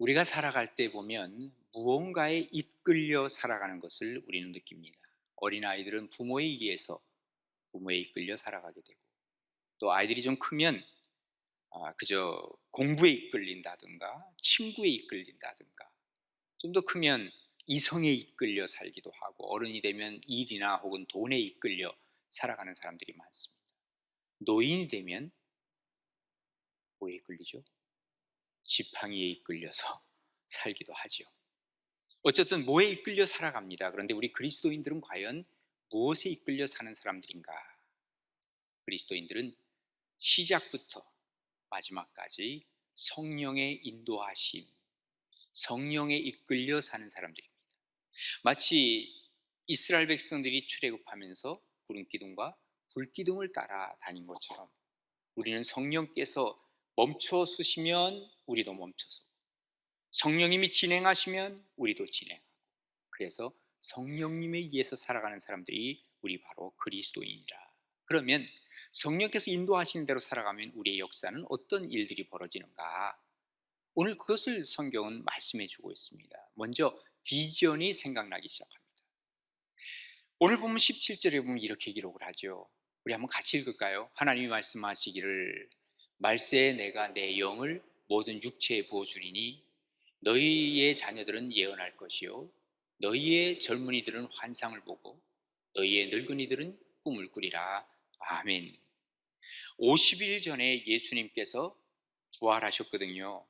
우리가 살아갈 때 보면 무언가에 이끌려 살아가는 것을 우리는 느낍니다. 어린아이들은 부모에 의해서 부모에 이끌려 살아가게 되고, 또 아이들이 좀 크면 그저 공부에 이끌린다든가 친구에 이끌린다든가, 좀 더 크면 이성에 이끌려 살기도 하고, 어른이 되면 일이나 혹은 돈에 이끌려 살아가는 사람들이 많습니다. 노인이 되면 뭐에 이끌리죠? 지팡이에 이끌려서 살기도 하죠. 어쨌든 뭐에 이끌려 살아갑니다. 그런데 우리 그리스도인들은 과연 무엇에 이끌려 사는 사람들인가? 그리스도인들은 시작부터 마지막까지 성령의 인도하심, 성령에 이끌려 사는 사람들입니다. 마치 이스라엘 백성들이 출애굽하면서 구름기둥과 불기둥을 따라 다닌 것처럼, 우리는 성령께서 멈춰 서시면 우리도 멈춰서, 성령님이 진행하시면 우리도 진행하고, 그래서 성령님에 의해서 살아가는 사람들이 우리 바로 그리스도인이라. 그러면 성령께서 인도하시는 대로 살아가면 우리의 역사는 어떤 일들이 벌어지는가? 오늘 그것을 성경은 말씀해 주고 있습니다. 먼저 비전이 생각나기 시작합니다. 오늘 보면 17절에 보면 이렇게 기록을 하죠. 우리 한번 같이 읽을까요? 하나님이 말씀하시기를, 말세에 내가 내 영을 모든 육체에 부어주리니 너희의 자녀들은 예언할 것이요 너희의 젊은이들은 환상을 보고 너희의 늙은이들은 꿈을 꾸리라. 아멘. 50일 전에 예수님께서 부활하셨거든요.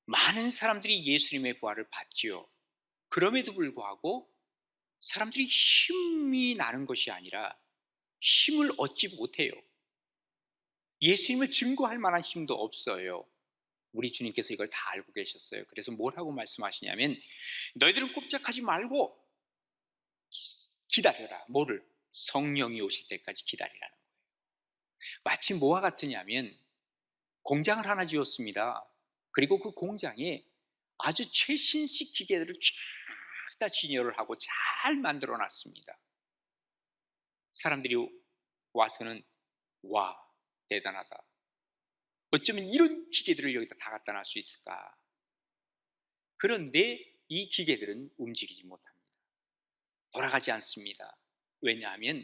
많은 사람들이 예수님의 부활을 봤지요. 그럼에도 불구하고 사람들이 힘이 나는 것이 아니라 힘을 얻지 못해요. 예수님을 증거할 만한 힘도 없어요. 우리 주님께서 이걸 다 알고 계셨어요. 그래서 뭐라고 말씀하시냐면, 너희들은 꼼짝하지 말고 기다려라. 뭐를? 성령이 오실 때까지 기다리라는 거예요. 마치 뭐와 같으냐면, 공장을 하나 지었습니다. 그리고 그 공장에 아주 최신식 기계들을 쫙 다 진열을 하고 잘 만들어 놨습니다. 사람들이 와서는, 와, 대단하다, 어쩌면 이런 기계들을 여기다 다 갖다 놔 수 있을까? 그런데 이 기계들은 움직이지 못합니다. 돌아가지 않습니다. 왜냐하면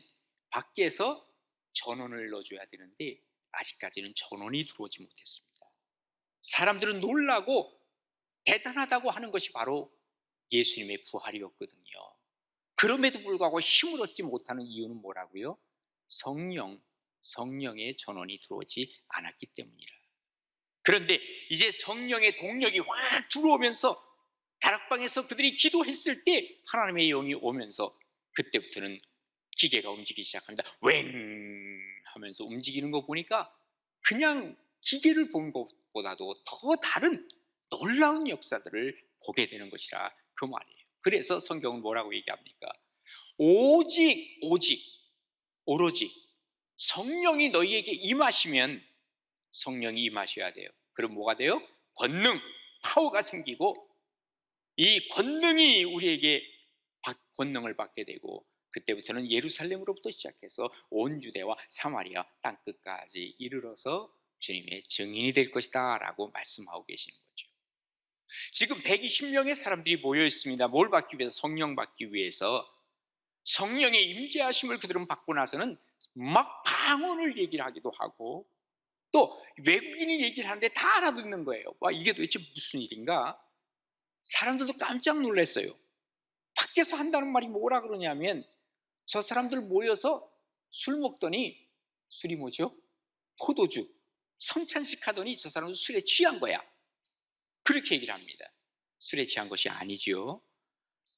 밖에서 전원을 넣어줘야 되는데 아직까지는 전원이 들어오지 못했습니다. 사람들은 놀라고 대단하다고 하는 것이 바로 예수님의 부활이었거든요. 그럼에도 불구하고 힘을 얻지 못하는 이유는 뭐라고요? 성령의 전원이 들어오지 않았기 때문이라. 그런데 이제 성령의 동력이 확 들어오면서 다락방에서 그들이 기도했을 때 하나님의 영이 오면서 그때부터는 기계가 움직이기 시작합니다. 웽 하면서 움직이는 거 보니까 그냥 기계를 본 것보다도 더 다른 놀라운 역사들을 보게 되는 것이라 그 말이에요. 그래서 성경은 뭐라고 얘기합니까? 오로지 성령이 너희에게 임하시면, 성령이 임하셔야 돼요. 그럼 뭐가 돼요? 권능, 파워가 생기고, 이 권능이 우리에게 권능을 받게 되고, 그때부터는 예루살렘으로부터 시작해서 온 유대와 사마리아 땅끝까지 이르러서 주님의 증인이 될 것이다 라고 말씀하고 계시는 거죠. 지금 120명의 사람들이 모여 있습니다. 뭘 받기 위해서? 성령 받기 위해서. 성령의 임재하심을 그들은 받고 나서는 막 방언을 얘기를 하기도 하고, 또 외국인이 얘기를 하는데 다 알아듣는 거예요. 와, 이게 도대체 무슨 일인가? 사람들도 깜짝 놀랐어요. 밖에서 한다는 말이 뭐라 그러냐면, 저 사람들 모여서 술 먹더니, 술이 뭐죠? 포도주, 성찬식 하더니 저 사람들 술에 취한 거야. 그렇게 얘기를 합니다. 술에 취한 것이 아니죠.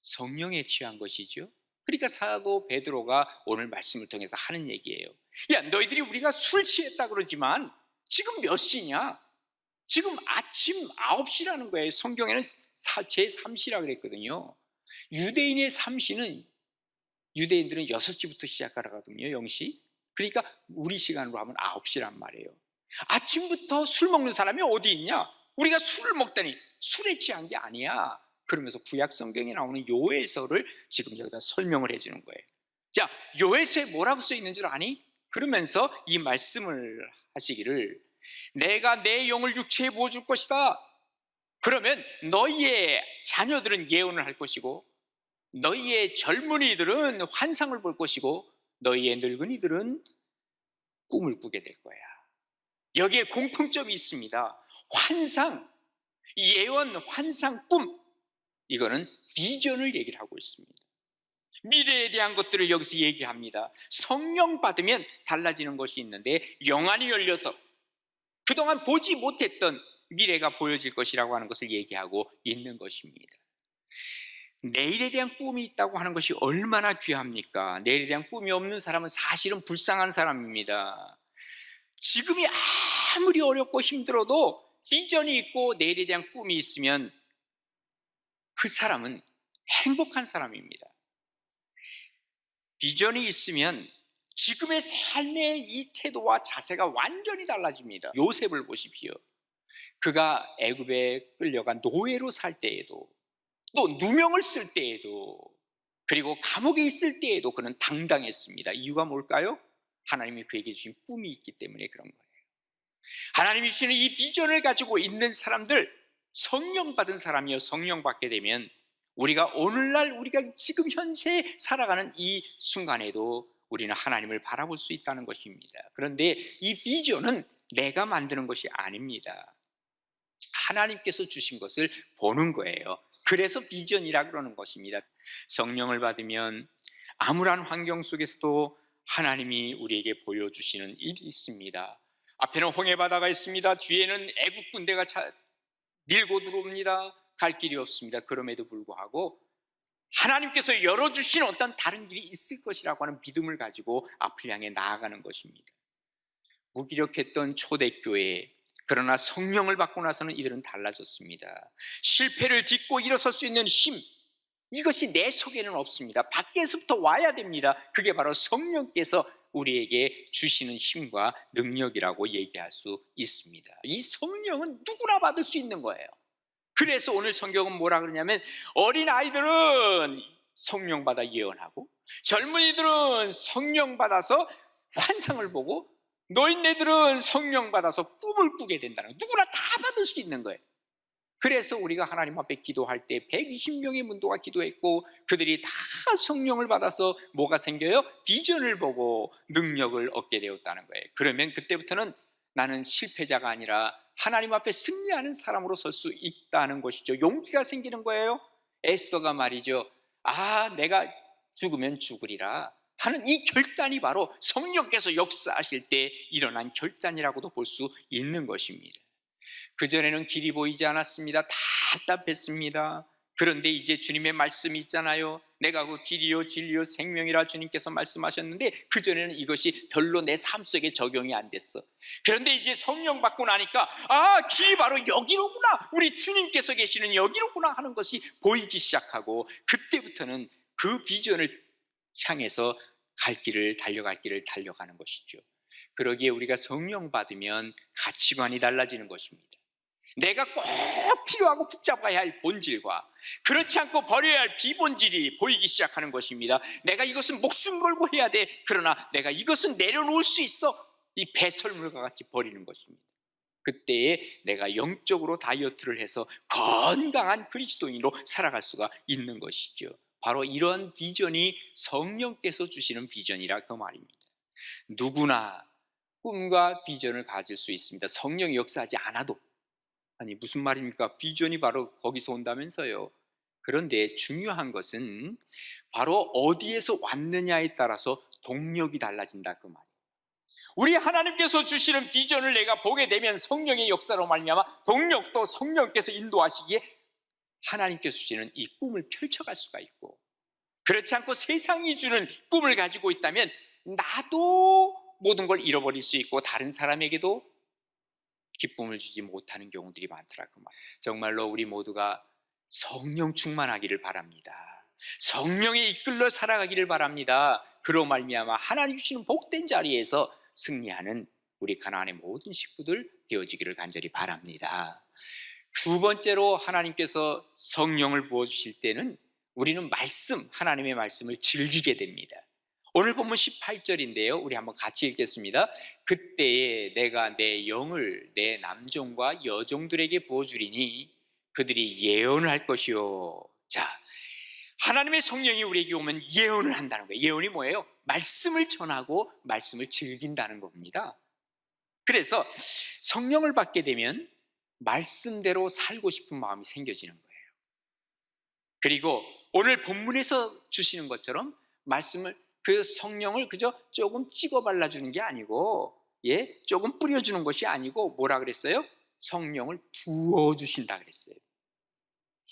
성령에 취한 것이죠. 그러니까 사도 베드로가 오늘 말씀을 통해서 하는 얘기예요. 야, 너희들이 우리가 술 취했다 그러지만 지금 몇 시냐? 지금 아침 9시라는 거예요. 성경에는 제3시라 그랬거든요. 유대인의 3시는, 유대인들은 6시부터 시작하거든요. 0시. 그러니까 우리 시간으로 하면 9시란 말이에요. 아침부터 술 먹는 사람이 어디 있냐? 우리가 술을 먹다니 술에 취한 게 아니야. 그러면서 구약 성경에 나오는 요에서를 지금 여기다 설명을 해주는 거예요. 자, 요에서에 뭐라고 써 있는 줄 아니? 그러면서 이 말씀을 하시기를, 내가 내 영을 육체에 부어줄 것이다. 그러면 너희의 자녀들은 예언을 할 것이고, 너희의 젊은이들은 환상을 볼 것이고, 너희의 늙은이들은 꿈을 꾸게 될 거야. 여기에 공통점이 있습니다. 환상, 예언, 환상, 꿈, 이거는 비전을 얘기를 하고 있습니다. 미래에 대한 것들을 여기서 얘기합니다. 성령 받으면 달라지는 것이 있는데, 영안이 열려서 그동안 보지 못했던 미래가 보여질 것이라고 하는 것을 얘기하고 있는 것입니다. 내일에 대한 꿈이 있다고 하는 것이 얼마나 귀합니까? 내일에 대한 꿈이 없는 사람은 사실은 불쌍한 사람입니다. 지금이 아무리 어렵고 힘들어도 비전이 있고 내일에 대한 꿈이 있으면 그 사람은 행복한 사람입니다. 비전이 있으면 지금의 삶의 이 태도와 자세가 완전히 달라집니다. 요셉을 보십시오. 그가 애굽에 끌려가 노예로 살 때에도, 또 누명을 쓸 때에도, 그리고 감옥에 있을 때에도 그는 당당했습니다. 이유가 뭘까요? 하나님이 그에게 주신 꿈이 있기 때문에 그런 거예요. 하나님이 주시는 이 비전을 가지고 있는 사람들, 성령 받은 사람이요, 성령 받게 되면 우리가 오늘날, 우리가 지금 현재 살아가는 이 순간에도 우리는 하나님을 바라볼 수 있다는 것입니다. 그런데 이 비전은 내가 만드는 것이 아닙니다. 하나님께서 주신 것을 보는 거예요. 그래서 비전이라 그러는 것입니다. 성령을 받으면 암울한 환경 속에서도 하나님이 우리에게 보여주시는 일이 있습니다. 앞에는 홍해바다가 있습니다. 뒤에는 애국 군대가 밀고 들어옵니다. 갈 길이 없습니다. 그럼에도 불구하고 하나님께서 열어주신 어떤 다른 길이 있을 것이라고 하는 믿음을 가지고 앞을 향해 나아가는 것입니다. 무기력했던 초대교회, 그러나 성령을 받고 나서는 이들은 달라졌습니다. 실패를 딛고 일어설 수 있는 힘, 이것이 내 속에는 없습니다. 밖에서부터 와야 됩니다. 그게 바로 성령께서 우리에게 주시는 힘과 능력이라고 얘기할 수 있습니다. 이 성령은 누구나 받을 수 있는 거예요. 그래서 오늘 성경은 뭐라 그러냐면, 어린아이들은 성령 받아 예언하고, 젊은이들은 성령 받아서 환상을 보고, 노인네들은 성령 받아서 꿈을 꾸게 된다는 거예요. 누구나 다 받을 수 있는 거예요. 그래서 우리가 하나님 앞에 기도할 때 120명의 문도가 기도했고, 그들이 다 성령을 받아서 뭐가 생겨요? 비전을 보고 능력을 얻게 되었다는 거예요. 그러면 그때부터는 나는 실패자가 아니라 하나님 앞에 승리하는 사람으로 설 수 있다는 것이죠. 용기가 생기는 거예요. 에스더가 말이죠, 내가 죽으면 죽으리라 하는 이 결단이 바로 성령께서 역사하실 때 일어난 결단이라고도 볼 수 있는 것입니다. 그전에는 길이 보이지 않았습니다. 답답했습니다. 그런데 이제 주님의 말씀이 있잖아요. 내가 그 길이요 진리요 생명이라 주님께서 말씀하셨는데, 그전에는 이것이 별로 내 삶 속에 적용이 안 됐어. 그런데 이제 성령 받고 나니까 길이 바로 여기로구나, 우리 주님께서 계시는 여기로구나 하는 것이 보이기 시작하고, 그때부터는 그 비전을 향해서 달려갈 길을 달려가는 것이죠. 그러기에 우리가 성령 받으면 가치관이 달라지는 것입니다. 내가 꼭 필요하고 붙잡아야 할 본질과 그렇지 않고 버려야 할 비본질이 보이기 시작하는 것입니다. 내가 이것은 목숨 걸고 해야 돼, 그러나 내가 이것은 내려놓을 수 있어, 이 배설물과 같이 버리는 것입니다. 그때에 내가 영적으로 다이어트를 해서 건강한 그리스도인으로 살아갈 수가 있는 것이죠. 바로 이런 비전이 성령께서 주시는 비전이라 그 말입니다. 누구나 꿈과 비전을 가질 수 있습니다. 성령이 역사하지 않아도. 아니, 무슨 말입니까? 비전이 바로 거기서 온다면서요. 그런데 중요한 것은 바로 어디에서 왔느냐에 따라서 동력이 달라진다 그 말이에요. 우리 하나님께서 주시는 비전을 내가 보게 되면 성령의 역사로 말미암아 동력도 성령께서 인도하시기에 하나님께서 주시는 이 꿈을 펼쳐갈 수가 있고, 그렇지 않고 세상이 주는 꿈을 가지고 있다면 나도 모든 걸 잃어버릴 수 있고 다른 사람에게도 기쁨을 주지 못하는 경우들이 많더라 그 말. 정말로 우리 모두가 성령 충만하기를 바랍니다. 성령에 이끌려 살아가기를 바랍니다. 그로 말미암아 하나님 주시는 복된 자리에서 승리하는 우리 가나안의 모든 식구들 되어지기를 간절히 바랍니다. 두 번째로 하나님께서 성령을 부어주실 때는 우리는 하나님의 말씀을 즐기게 됩니다. 오늘 본문 18절인데요. 우리 한번 같이 읽겠습니다. 그때에 내가 내 영을 내 남종과 여종들에게 부어주리니 그들이 예언을 할 것이요. 자, 하나님의 성령이 우리에게 오면 예언을 한다는 거예요. 예언이 뭐예요? 말씀을 전하고 말씀을 즐긴다는 겁니다. 그래서 성령을 받게 되면 말씀대로 살고 싶은 마음이 생겨지는 거예요. 그리고 오늘 본문에서 주시는 것처럼 말씀을, 그 성령을 그저 조금 찍어 발라주는 게 아니고, 조금 뿌려주는 것이 아니고 뭐라 그랬어요? 성령을 부어주신다 그랬어요.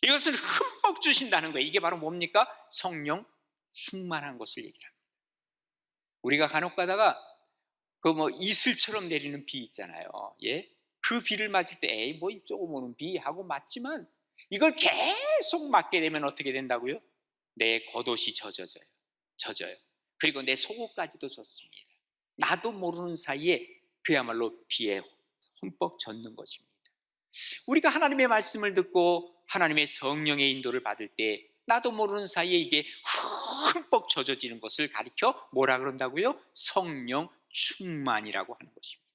이것을 흠뻑 주신다는 거예요. 이게 바로 뭡니까? 성령 충만한 것을 얘기합니다. 우리가 간혹 가다가 그 뭐 이슬처럼 내리는 비 있잖아요. 그 비를 맞을 때 에이 뭐 조금 오는 비 하고 맞지만, 이걸 계속 맞게 되면 어떻게 된다고요? 내 겉옷이 젖어요. 그리고 내 속옷까지도 젖습니다. 나도 모르는 사이에 그야말로 비에 흠뻑 젖는 것입니다. 우리가 하나님의 말씀을 듣고 하나님의 성령의 인도를 받을 때 나도 모르는 사이에 이게 흠뻑 젖어지는 것을 가리켜 뭐라 그런다고요? 성령 충만이라고 하는 것입니다.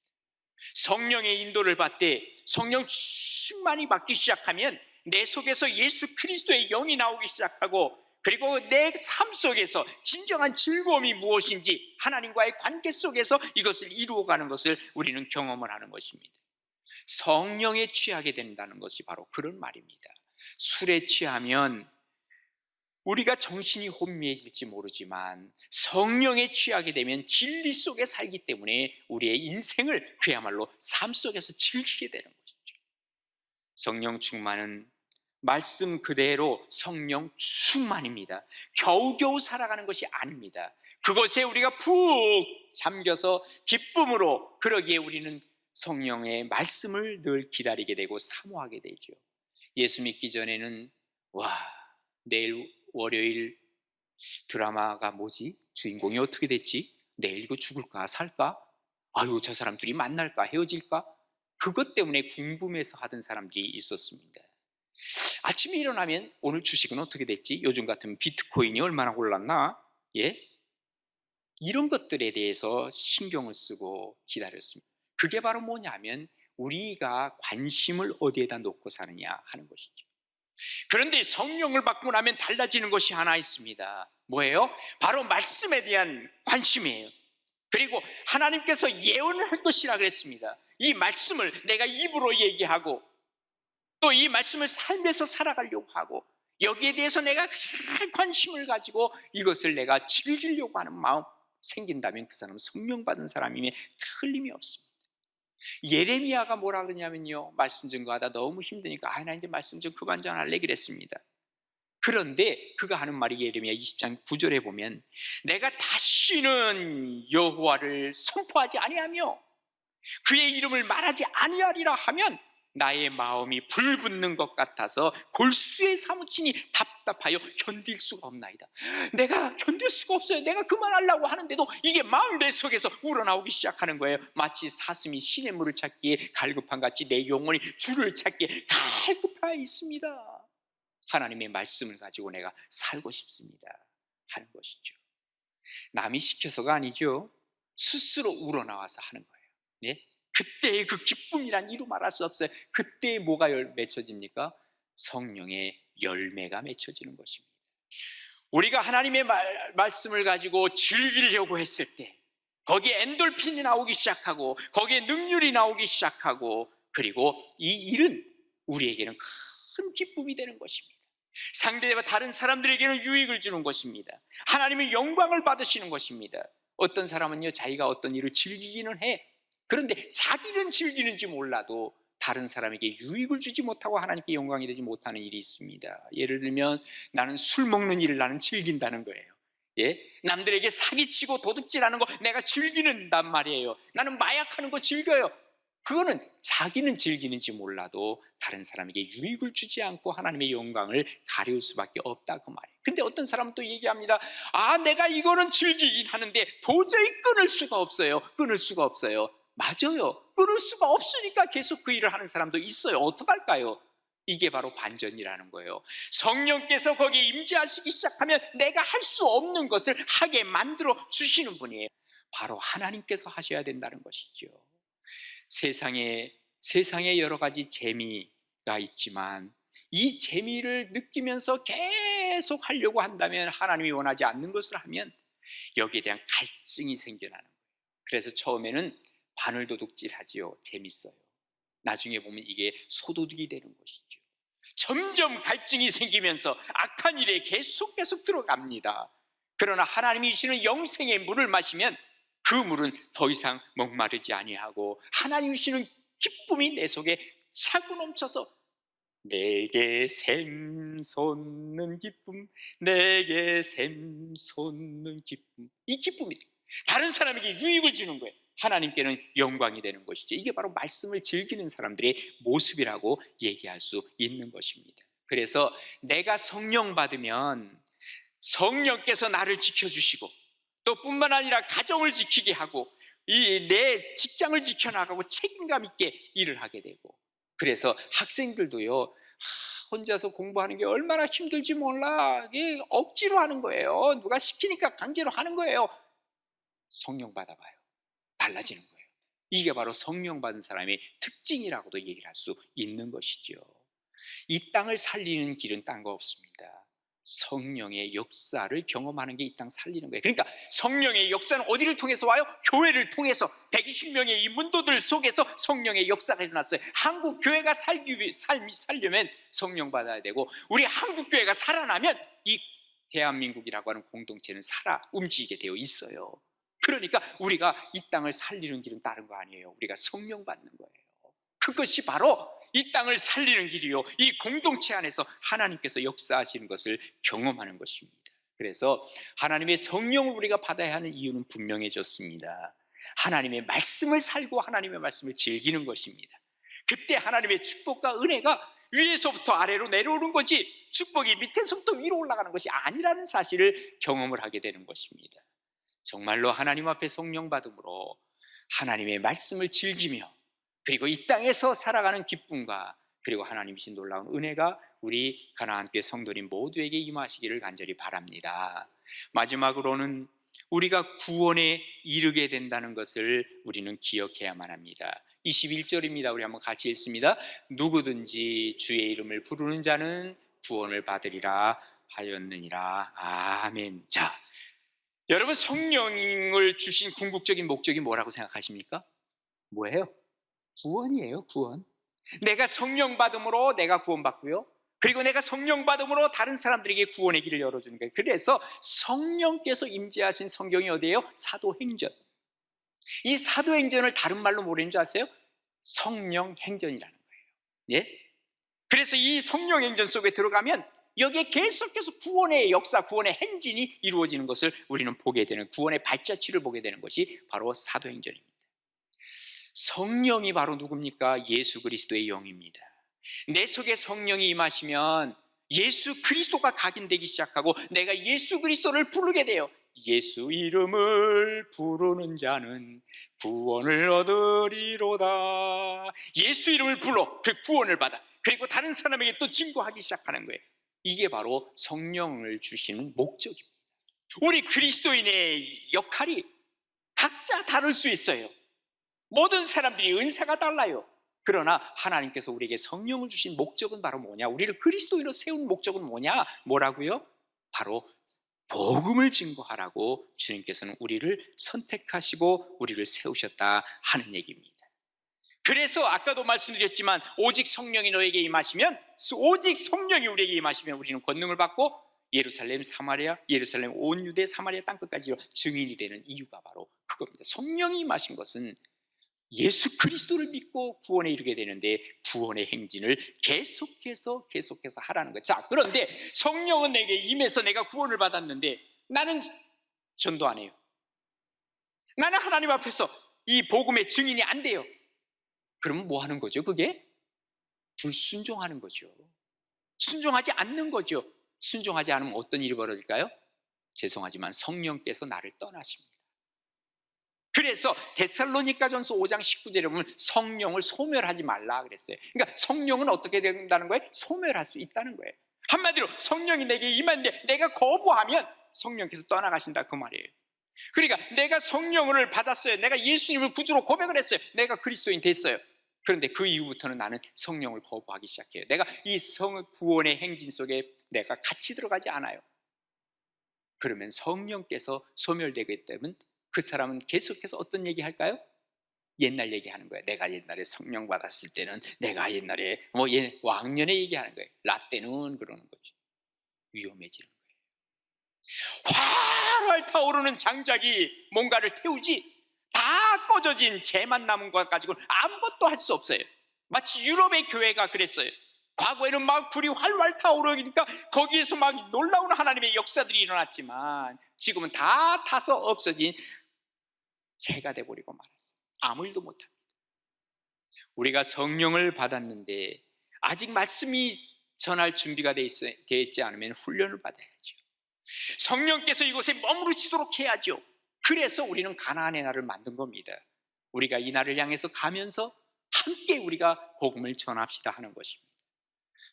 성령의 인도를 받되 성령 충만이 받기 시작하면 내 속에서 예수 그리스도의 영이 나오기 시작하고, 그리고 내 삶 속에서 진정한 즐거움이 무엇인지 하나님과의 관계 속에서 이것을 이루어가는 것을 우리는 경험을 하는 것입니다. 성령에 취하게 된다는 것이 바로 그런 말입니다. 술에 취하면 우리가 정신이 혼미해질지 모르지만 성령에 취하게 되면 진리 속에 살기 때문에 우리의 인생을 그야말로 삶 속에서 즐기게 되는 것이죠. 성령 충만은 말씀 그대로 성령 충만입니다. 겨우겨우 살아가는 것이 아닙니다. 그것에 우리가 푹 잠겨서 기쁨으로, 그러기에 우리는 성령의 말씀을 늘 기다리게 되고 사모하게 되죠. 예수 믿기 전에는 내일 월요일 드라마가 뭐지? 주인공이 어떻게 됐지? 내일 이거 죽을까 살까? 아유, 저 사람들이 만날까 헤어질까? 그것 때문에 궁금해서 하던 사람들이 있었습니다. 아침에 일어나면 오늘 주식은 어떻게 됐지? 요즘 같으면 비트코인이 얼마나 올랐나? 이런 것들에 대해서 신경을 쓰고 기다렸습니다. 그게 바로 뭐냐면 우리가 관심을 어디에다 놓고 사느냐 하는 것이죠. 그런데 성령을 받고 나면 달라지는 것이 하나 있습니다. 뭐예요? 바로 말씀에 대한 관심이에요. 그리고 하나님께서 예언을 할 것이라 그랬습니다. 이 말씀을 내가 입으로 얘기하고 또 이 말씀을 삶에서 살아가려고 하고, 여기에 대해서 내가 잘 관심을 가지고 이것을 내가 즐기려고 하는 마음 생긴다면 그 사람은 성령 받은 사람임에 틀림이 없습니다. 예레미야가 뭐라 그러냐면요, 말씀 증거하다 너무 힘드니까 나 이제 말씀 좀 그만 전할래 그랬습니다. 그런데 그가 하는 말이 예레미야 20장 9절에 보면 내가 다시는 여호와를 선포하지 아니하며 그의 이름을 말하지 아니하리라 하면 나의 마음이 불붙는 것 같아서 골수에 사무치니 답답하여 견딜 수가 없나이다. 내가 견딜 수가 없어요. 내가 그만하려고 하는데도 이게 마음 내 속에서 우러나오기 시작하는 거예요. 마치 사슴이 시냇물을 찾기에 갈급한 같이 내 영혼이 주를 찾기에 갈급하여 있습니다. 하나님의 말씀을 가지고 내가 살고 싶습니다 하는 것이죠. 남이 시켜서가 아니죠. 스스로 우러나와서 하는 거예요. 그때의 그 기쁨이란 이루 말할 수 없어요. 그때 뭐가 맺혀집니까? 성령의 열매가 맺혀지는 것입니다. 우리가 하나님의 말씀을 가지고 즐기려고 했을 때 거기에 엔돌핀이 나오기 시작하고 거기에 능률이 나오기 시작하고, 그리고 이 일은 우리에게는 큰 기쁨이 되는 것입니다. 상대와 다른 사람들에게는 유익을 주는 것입니다. 하나님의 영광을 받으시는 것입니다. 어떤 사람은요, 자기가 어떤 일을 즐기기는 해. 그런데 자기는 즐기는지 몰라도 다른 사람에게 유익을 주지 못하고 하나님께 영광이 되지 못하는 일이 있습니다. 예를 들면 나는 술 먹는 일을 나는 즐긴다는 거예요. 남들에게 사기치고 도둑질하는 거 내가 즐기는단 말이에요. 나는 마약하는 거 즐겨요. 그거는 자기는 즐기는지 몰라도 다른 사람에게 유익을 주지 않고 하나님의 영광을 가려울 수밖에 없다 그 말이에요. 근데 어떤 사람은 또 얘기합니다. 내가 이거는 즐기긴 하는데 도저히 끊을 수가 없어요. 맞아요. 끊을 수가 없으니까 계속 그 일을 하는 사람도 있어요. 어떡할까요? 이게 바로 반전이라는 거예요. 성령께서 거기에 임재하시기 시작하면 내가 할 수 없는 것을 하게 만들어 주시는 분이에요. 바로 하나님께서 하셔야 된다는 것이죠. 세상에 여러 가지 재미가 있지만 이 재미를 느끼면서 계속 하려고 한다면, 하나님이 원하지 않는 것을 하면 여기에 대한 갈증이 생겨나는 거예요. 그래서 처음에는 바늘도둑질하지요. 재밌어요. 나중에 보면 이게 소도둑이 되는 것이죠. 점점 갈증이 생기면서 악한 일에 계속 들어갑니다. 그러나 하나님이 주시는 영생의 물을 마시면 그 물은 더 이상 목마르지 아니하고 하나님이 주시는 기쁨이 내 속에 차고 넘쳐서 내게 샘솟는 기쁨, 내게 샘솟는 기쁨, 이 기쁨이 다른 사람에게 유익을 주는 거예요. 하나님께는 영광이 되는 것이죠. 이게 바로 말씀을 즐기는 사람들의 모습이라고 얘기할 수 있는 것입니다. 그래서 내가 성령 받으면 성령께서 나를 지켜주시고, 또 뿐만 아니라 가정을 지키게 하고 이 내 직장을 지켜나가고 책임감 있게 일을 하게 되고, 그래서 학생들도요, 혼자서 공부하는 게 얼마나 힘들지 몰라. 이게 억지로 하는 거예요. 누가 시키니까 강제로 하는 거예요. 성령 받아봐요. 달라지는 거예요. 이게 바로 성령 받은 사람의 특징이라고도 얘기를 할 수 있는 것이죠. 이 땅을 살리는 길은 딴 거 없습니다. 성령의 역사를 경험하는 게 이 땅 살리는 거예요. 그러니까 성령의 역사는 어디를 통해서 와요? 교회를 통해서 120명의 이 문도들 속에서 성령의 역사가 일어났어요. 한국 교회가 살려면 성령 받아야 되고, 우리 한국 교회가 살아나면 이 대한민국이라고 하는 공동체는 살아 움직이게 되어 있어요. 그러니까 우리가 이 땅을 살리는 길은 다른 거 아니에요. 우리가 성령 받는 거예요. 그것이 바로 이 땅을 살리는 길이요, 이 공동체 안에서 하나님께서 역사하시는 것을 경험하는 것입니다. 그래서 하나님의 성령을 우리가 받아야 하는 이유는 분명해졌습니다. 하나님의 말씀을 살고 하나님의 말씀을 즐기는 것입니다. 그때 하나님의 축복과 은혜가 위에서부터 아래로 내려오는 거지, 축복이 밑에서부터 위로 올라가는 것이 아니라는 사실을 경험을 하게 되는 것입니다. 정말로 하나님 앞에 성령 받음으로 하나님의 말씀을 즐기며, 그리고 이 땅에서 살아가는 기쁨과, 그리고 하나님이 주신 놀라운 은혜가 우리 가나안교회 성도님 모두에게 임하시기를 간절히 바랍니다. 마지막으로는 우리가 구원에 이르게 된다는 것을 우리는 기억해야만 합니다. 21절입니다. 우리 한번 같이 읽습니다. 누구든지 주의 이름을 부르는 자는 구원을 받으리라 하였느니라. 아멘. 자, 여러분, 성령을 주신 궁극적인 목적이 뭐라고 생각하십니까? 뭐예요? 구원이에요. 구원. 내가 성령 받음으로 내가 구원받고요, 그리고 내가 성령 받음으로 다른 사람들에게 구원의 길을 열어주는 거예요. 그래서 성령께서 임재하신 성경이 어디예요? 사도행전. 이 사도행전을 다른 말로 뭐라는 줄 아세요? 성령행전이라는 거예요. 예? 그래서 이 성령행전 속에 들어가면 여기에 계속해서 구원의 역사, 구원의 행진이 이루어지는 것을 우리는 보게 되는, 구원의 발자취를 보게 되는 것이 바로 사도행전입니다. 성령이 바로 누굽니까? 예수 그리스도의 영입니다. 내 속에 성령이 임하시면 예수 그리스도가 각인되기 시작하고 내가 예수 그리스도를 부르게 돼요. 예수 이름을 부르는 자는 구원을 얻으리로다. 예수 이름을 불러 그 구원을 받아, 그리고 다른 사람에게 또 증거하기 시작하는 거예요. 이게 바로 성령을 주시는 목적입니다. 우리 그리스도인의 역할이 각자 다를 수 있어요. 모든 사람들이 은사가 달라요. 그러나 하나님께서 우리에게 성령을 주신 목적은 바로 뭐냐? 우리를 그리스도인으로 세운 목적은 뭐냐? 뭐라고요? 바로 복음을 증거하라고 주님께서는 우리를 선택하시고 우리를 세우셨다 하는 얘기입니다. 그래서 아까도 말씀드렸지만 오직 성령이 너에게 임하시면, 오직 성령이 우리에게 임하시면 우리는 권능을 받고 예루살렘, 사마리아, 예루살렘 온 유대 사마리아 땅끝까지 증인이 되는 이유가 바로 그겁니다. 성령이 임하신 것은 예수 그리스도를 믿고 구원에 이르게 되는데 구원의 행진을 계속해서 하라는 거예요. 자, 그런데 성령은 내게 임해서 내가 구원을 받았는데 나는 전도 안 해요. 나는 하나님 앞에서 이 복음의 증인이 안 돼요. 그러면 뭐 하는 거죠? 그게 불순종하는 거죠. 순종하지 않는 거죠. 순종하지 않으면 어떤 일이 벌어질까요? 죄송하지만 성령께서 나를 떠나십니다. 그래서 데살로니가전서 5장 19절에 보면 성령을 소멸하지 말라 그랬어요. 그러니까 성령은 어떻게 된다는 거예요? 소멸할 수 있다는 거예요. 한마디로 성령이 내게 임하는데 내가 거부하면 성령께서 떠나가신다 그 말이에요. 그러니까 내가 성령을 받았어요. 내가 예수님을 구주로 고백을 했어요. 내가 그리스도인 됐어요. 그런데 그 이후부터는 나는 성령을 거부하기 시작해요. 내가 이 구원의 행진 속에 내가 같이 들어가지 않아요. 그러면 성령께서 소멸되게 되면 그 사람은 계속해서 어떤 얘기 할까요? 옛날 얘기하는 거예요. 내가 옛날에 성령 받았을 때는, 내가 옛날에 왕년에 얘기하는 거예요. 라떼는 그러는 거죠. 위험해지는 거예요. 활활 타오르는 장작이 뭔가를 태우지, 다 꺼져진 재만 남은 것 가지고는 아무것도 할 수 없어요. 마치 유럽의 교회가 그랬어요. 과거에는 막 불이 활활 타오르니까 거기에서 막 놀라운 하나님의 역사들이 일어났지만 지금은 다 타서 없어진 재가 돼버리고 말았어요. 아무 일도 못합니다. 우리가 성령을 받았는데 아직 말씀이 전할 준비가 되어 있지 않으면 훈련을 받아야죠. 성령께서 이곳에 머무르시도록 해야죠. 그래서 우리는 가나안의 날을 만든 겁니다. 우리가 이 날을 향해서 가면서 함께 우리가 복음을 전합시다 하는 것입니다.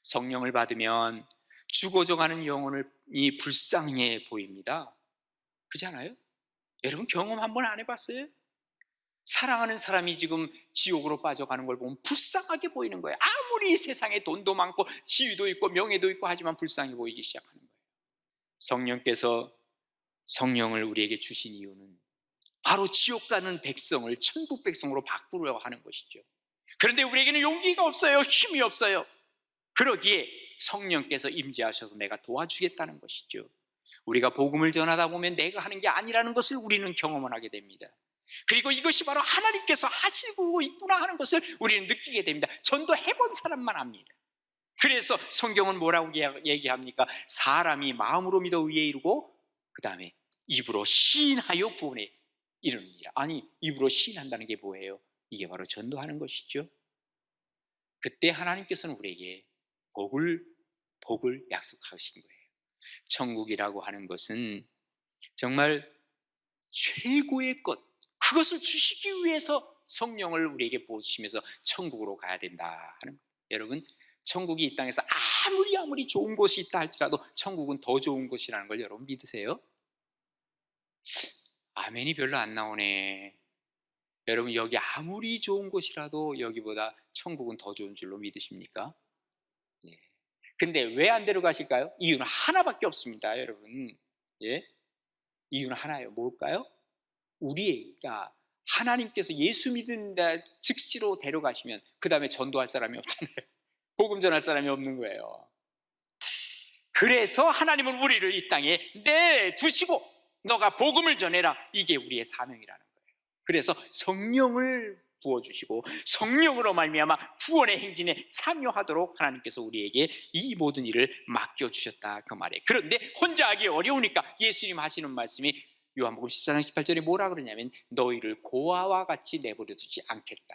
성령을 받으면 죽어져가는 영혼이 불쌍해 보입니다. 그렇잖아요? 여러분 경험 한번 안 해봤어요? 사랑하는 사람이 지금 지옥으로 빠져가는 걸 보면 불쌍하게 보이는 거예요. 아무리 세상에 돈도 많고 지위도 있고 명예도 있고 하지만 불쌍해 보이기 시작하는 거예요. 성령께서 성령을 우리에게 주신 이유는 바로 지옥 가는 백성을 천국 백성으로 바꾸려고 하는 것이죠. 그런데 우리에게는 용기가 없어요. 힘이 없어요. 그러기에 성령께서 임재하셔서 내가 도와주겠다는 것이죠. 우리가 복음을 전하다 보면 내가 하는 게 아니라는 것을 우리는 경험을 하게 됩니다. 그리고 이것이 바로 하나님께서 하시고 있구나 하는 것을 우리는 느끼게 됩니다. 전도 해본 사람만 합니다. 그래서 성경은 뭐라고 얘기합니까? 사람이 마음으로 믿어 의에 이르고 그 다음에 입으로 시인하여 구원에 이르느니라. 아니, 입으로 시인한다는 게 뭐예요? 이게 바로 전도하는 것이죠. 그때 하나님께서는 우리에게 복을 약속하신 거예요. 천국이라고 하는 것은 정말 최고의 것, 그것을 주시기 위해서 성령을 우리에게 부어주시면서 천국으로 가야 된다 하는 거예요. 여러분, 천국이 이 땅에서 아무리 좋은 곳이 있다 할지라도 천국은 더 좋은 곳이라는 걸 여러분 믿으세요? 아멘이 별로 안 나오네. 여러분, 여기 아무리 좋은 곳이라도 여기보다 천국은 더 좋은 줄로 믿으십니까? 예. 근데 왜 안 데려가실까요? 이유는 하나밖에 없습니다, 여러분. 예? 이유는 하나예요. 뭘까요? 우리가 하나님께서 예수 믿는다 즉시로 데려가시면 그 다음에 전도할 사람이 없잖아요. 복음 전할 사람이 없는 거예요. 그래서 하나님은 우리를 이 땅에 내두시고 너가 복음을 전해라, 이게 우리의 사명이라는 거예요. 그래서 성령을 부어주시고 성령으로 말미암아 구원의 행진에 참여하도록 하나님께서 우리에게 이 모든 일을 맡겨주셨다 그 말이에요. 그런데 혼자 하기 어려우니까 예수님 하시는 말씀이 요한복음 14장 18절에 뭐라 그러냐면 너희를 고아와 같이 내버려 두지 않겠다.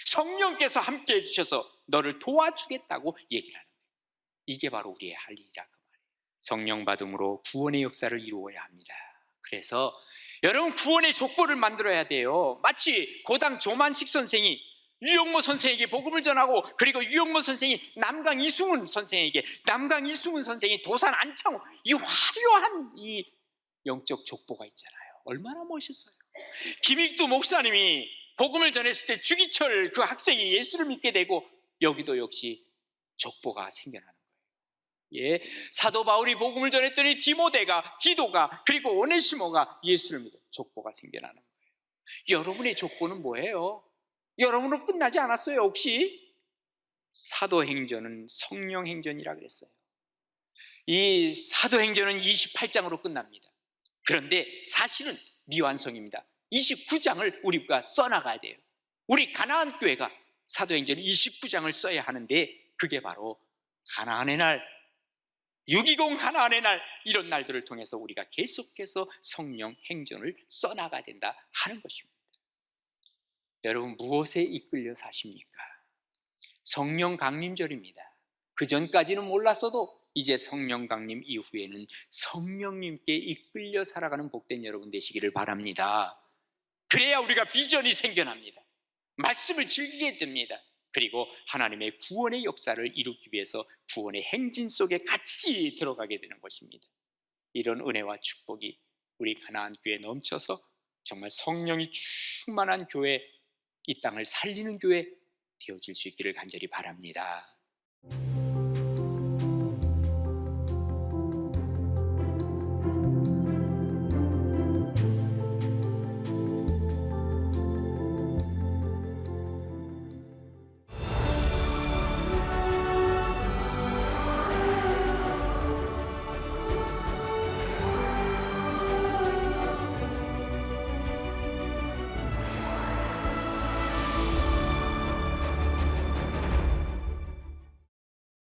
성령께서 함께 해주셔서 너를 도와주겠다고 얘기를 하는 거예요. 이게 바로 우리의 할 일이라 그 말이에요. 성령 받음으로 구원의 역사를 이루어야 합니다. 그래서 여러분 구원의 족보를 만들어야 돼요. 마치 고당 조만식 선생이 유영모 선생에게 복음을 전하고 그리고 유영모 선생이 남강 이승훈 선생에게, 남강 이승훈 선생이 도산 안창호, 이 화려한 이 영적 족보가 있잖아요. 얼마나 멋있어요. 김익두 목사님이 복음을 전했을 때 주기철 그 학생이 예수를 믿게 되고 여기도 역시 족보가 생겨나는 거예요. 예, 사도 바울이 복음을 전했더니 디모데가, 디도가, 그리고 오네시모가 예수를 믿어 족보가 생겨나는 거예요. 여러분의 족보는 뭐예요? 여러분은 끝나지 않았어요. 혹시 사도행전은 성령행전이라 그랬어요. 이 사도행전은 28장으로 끝납니다. 그런데 사실은 미완성입니다. 29장을 우리가 써나가야 돼요. 우리 가나안 교회가 사도행전 29장을 써야 하는데 그게 바로 가나안의 날, 6.20 가나안의 날, 이런 날들을 통해서 우리가 계속해서 성령 행전을 써나가야 된다 하는 것입니다. 여러분 무엇에 이끌려 사십니까? 성령 강림절입니다. 그 전까지는 몰랐어도 이제 성령 강림 이후에는 성령님께 이끌려 살아가는 복된 여러분 되시기를 바랍니다. 그래야 우리가 비전이 생겨납니다. 말씀을 즐기게 됩니다. 그리고 하나님의 구원의 역사를 이루기 위해서 구원의 행진 속에 같이 들어가게 되는 것입니다. 이런 은혜와 축복이 우리 가나안 교회에 넘쳐서 정말 성령이 충만한 교회, 이 땅을 살리는 교회 되어질 수 있기를 간절히 바랍니다.